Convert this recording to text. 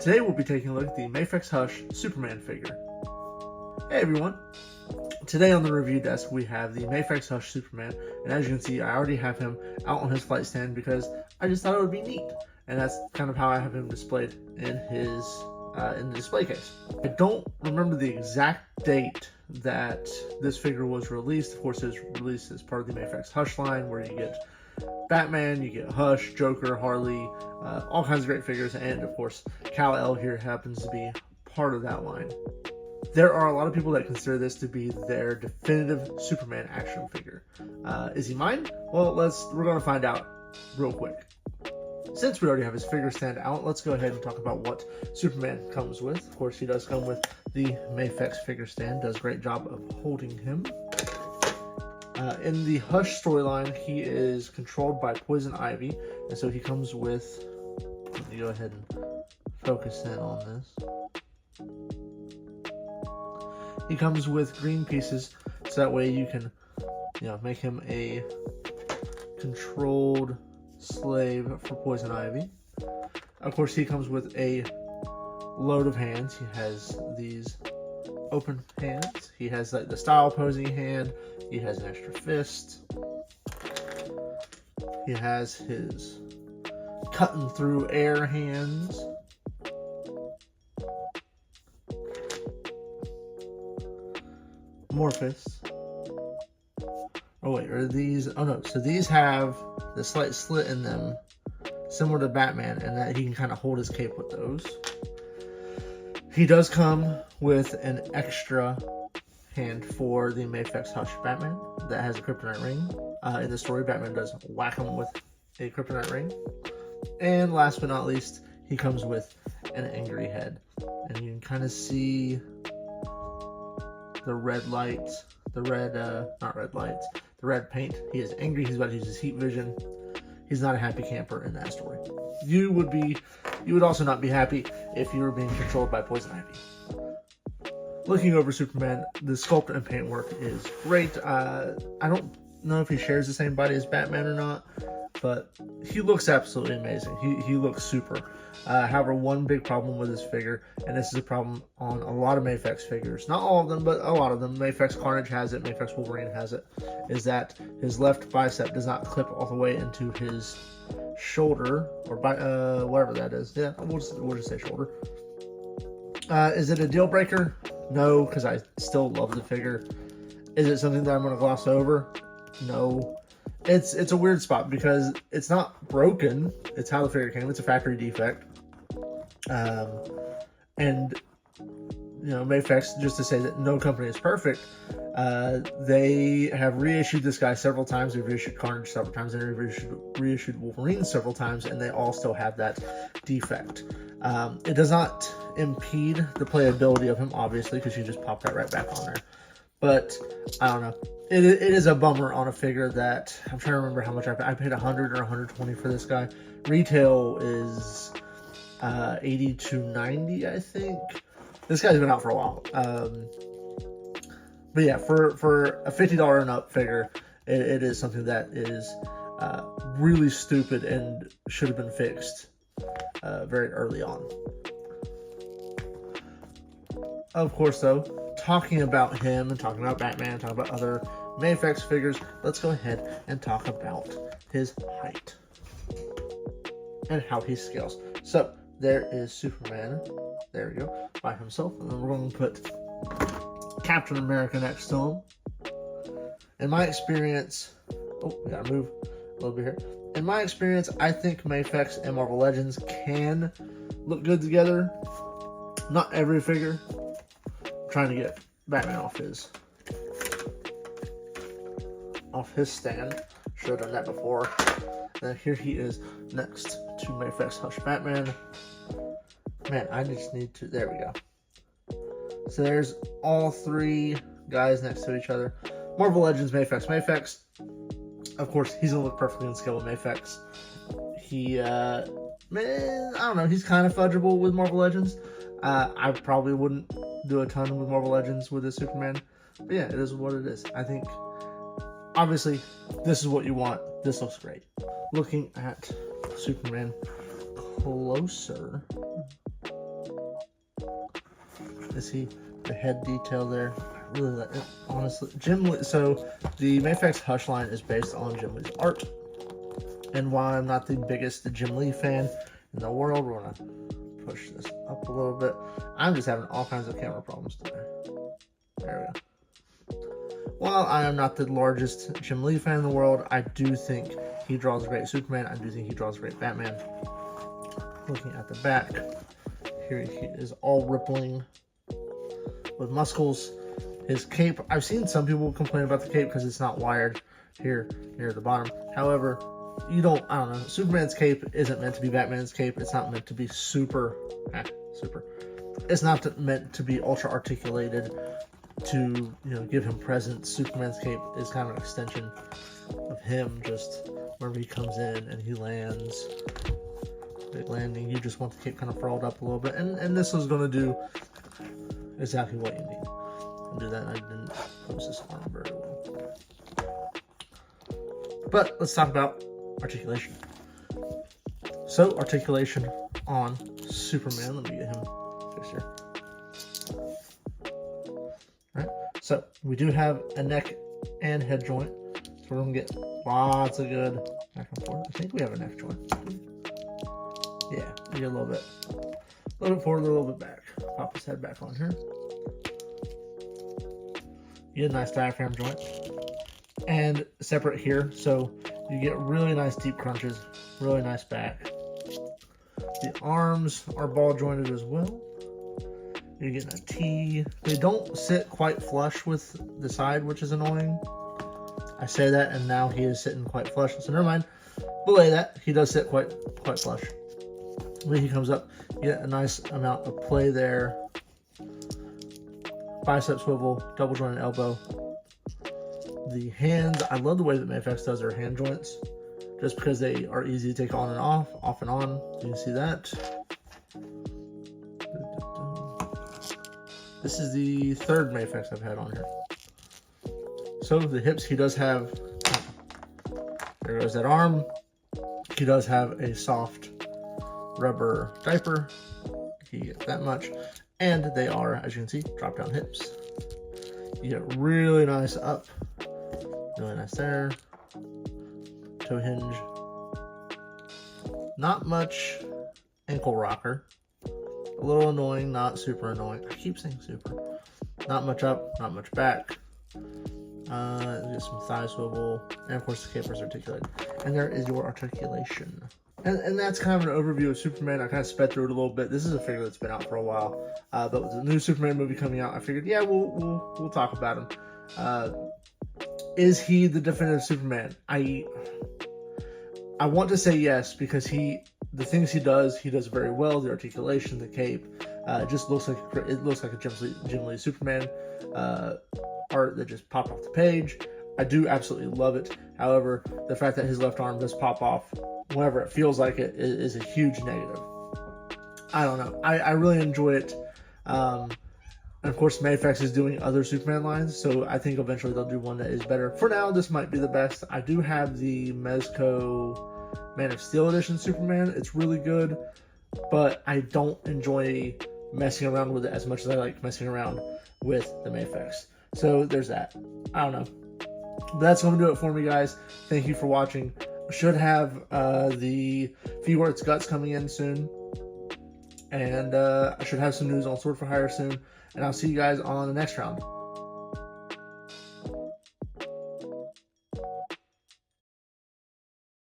Today we'll be taking a look at the Mafex Hush Superman figure. Hey everyone! Today on the review desk we have the Mafex Hush Superman, and as you can see I already have him out on his flight stand because I just thought it would be neat, and that's kind of how I have him displayed in his in the display case. I don't remember the exact date that this figure was released. Of course it was released as part of the Mafex Hush line, where you get Batman, you get Hush, Joker, Harley, all kinds of great figures, and of course Kal-El here happens to be part of that line. There are a lot of people that consider this to be their definitive Superman action figure. Is he mine? Well, we're going to find out real quick. Since we already have his figure stand out, let's go ahead and talk about what Superman comes with. Of course, he does come with the Mafex figure stand, does a great job of holding him. In the Hush storyline, he is controlled by Poison Ivy, and so he comes with, let me go ahead and focus in on this. He comes with green pieces, so that way you can, make him a controlled slave for Poison Ivy. Of course, he comes with a load of hands. He has these open hands. He has like the style posing hand. He has an extra fist. He has his cutting through air hands. More fists. Oh wait, are these? Oh no, so these have the slight slit in them, similar to Batman, and that he can kind of hold his cape with those. He does come with an extra hand for the Mafex Hush Batman that has a kryptonite ring. In the story, Batman does whack him with a kryptonite ring. And last but not least, he comes with an angry head. And you can kind of see the red lights, the red paint. He is angry, he's about to use his heat vision. He's not a happy camper in that story. You would also not be happy if you were being controlled by Poison Ivy. Looking over Superman, the sculpt and paint work is great. I don't know if he shares the same body as Batman or not, but he looks absolutely amazing. He looks super. However, one big problem with this figure, and this is a problem on a lot of Mafex figures, not all of them, but a lot of them, Mafex Carnage has it, Mafex Wolverine has it, is that his left bicep does not clip all the way into his shoulder, or whatever that is. Yeah, we'll just say shoulder. Is it a deal breaker? No, because I still love the figure. Is it something that I'm going to gloss over? No. It's a weird spot because it's not broken. It's how the figure came. It's a factory defect. And Mafex, just to say that no company is perfect, they have reissued this guy several times. They've reissued Carnage several times. They've reissued Wolverine several times, and they all still have that defect. It does not impede the playability of him, obviously, because you just pop that right back on there. But I don't know. It is a bummer on a figure that I'm trying to remember how much I paid. 100 or 120 for this guy. Retail is 80 to 90, I think. This guy's been out for a while. But yeah, for a $50 and up figure, it is something that is really stupid and should have been fixed very early on. Of course, though, talking about him and talking about Batman, talking about other Mafex figures, let's go ahead and talk about his height and how he scales. So there is Superman, there we go, by himself, and then we're going to put Captain America next to him. In my experience, we gotta move a little bit here. In my experience, I think Mafex and Marvel Legends can look good together. Not every figure. I'm trying to get Batman off his stand. Should have done that before. And here he is next to Mafex Hush Batman. Man, I just need to, there we go. So there's all three guys next to each other. Marvel Legends, Mafex. Mafex, of course, he's gonna look perfectly in scale with Mafex. He, man, I don't know, he's kind of fudgeable with Marvel Legends. I probably wouldn't do a ton with Marvel Legends with this Superman. But yeah, it is what it is. I think, obviously, this is what you want. This looks great. Looking at Superman closer, You see the head detail there. I really like it, honestly. Jim Lee, so the Mafex Hush line is based on Jim Lee's art. And while I'm not the biggest Jim Lee fan in the world, we're gonna push this up a little bit. I'm just having all kinds of camera problems today. There we go. While I am not the largest Jim Lee fan in the world, I do think he draws a great Superman. I do think he draws a great Batman. Looking at the back, here he is all rippling with muscles. His cape, I've seen some people complain about the cape because it's not wired here near the bottom. However, I don't know, Superman's cape isn't meant to be Batman's cape. It's not meant to be super. It's not meant to be ultra articulated to, give him presence. Superman's cape is kind of an extension of him, just whenever he comes in and he lands. Big landing, you just want the cape kind of furled up a little bit, and this is going to do exactly what you need. I'll do that. I didn't post this arm very well. But let's talk about articulation. So, articulation on Superman. Let me get him fixed here. Alright, so we do have a neck and head joint. So we're going to get lots of good back and forth. I think we have a neck joint. Yeah, we get a little bit forward, a little bit back. Pop his head back on here. You get a nice diaphragm joint. And separate here, so you get really nice deep crunches, really nice back. The arms are ball jointed as well. You're getting a T. They don't sit quite flush with the side, which is annoying. I say that, and now he is sitting quite flush. So never mind. Belay that. He does sit quite flush. When he comes up, you get a nice amount of play there. Bicep swivel, double jointed elbow. The hands, I love the way that Mafex does their hand joints, just because they are easy to take on and off and on. You can see that. This is the third Mafex I've had on here. So the hips, he does have, there goes that arm. He does have a soft rubber diaper. He gets that much. And they are, as you can see, drop down hips. You get really nice up. Really nice there. Toe hinge. Not much ankle rocker. A little annoying, not super annoying. I keep saying super. Not much up, not much back. Get some thigh swivel. And of course the caper's articulated. And there is your articulation. And that's kind of an overview of Superman. I kind of sped through it a little bit. This is a figure that's been out for a while. But with the new Superman movie coming out, I figured, yeah, we'll talk about him. Is he the definitive Superman? I want to say yes, because the things he does very well. The articulation, the cape, just looks like a Jim Lee Superman art that just popped off the page. I do absolutely love it. However, the fact that his left arm does pop off whenever it feels like it is a huge negative. I don't know. I really enjoy it. And of course, Mafex is doing other Superman lines, so I think eventually they'll do one that is better. For now, this might be the best. I do have the Mezco Man of Steel edition Superman. It's really good, but I don't enjoy messing around with it as much as I like messing around with the Mafex. So there's that. I don't know. But that's going to do it for me, guys. Thank you for watching. Should have the Fiewart's Guts coming in soon. And I should have some news on Sword for Hire soon. And I'll see you guys on the next round.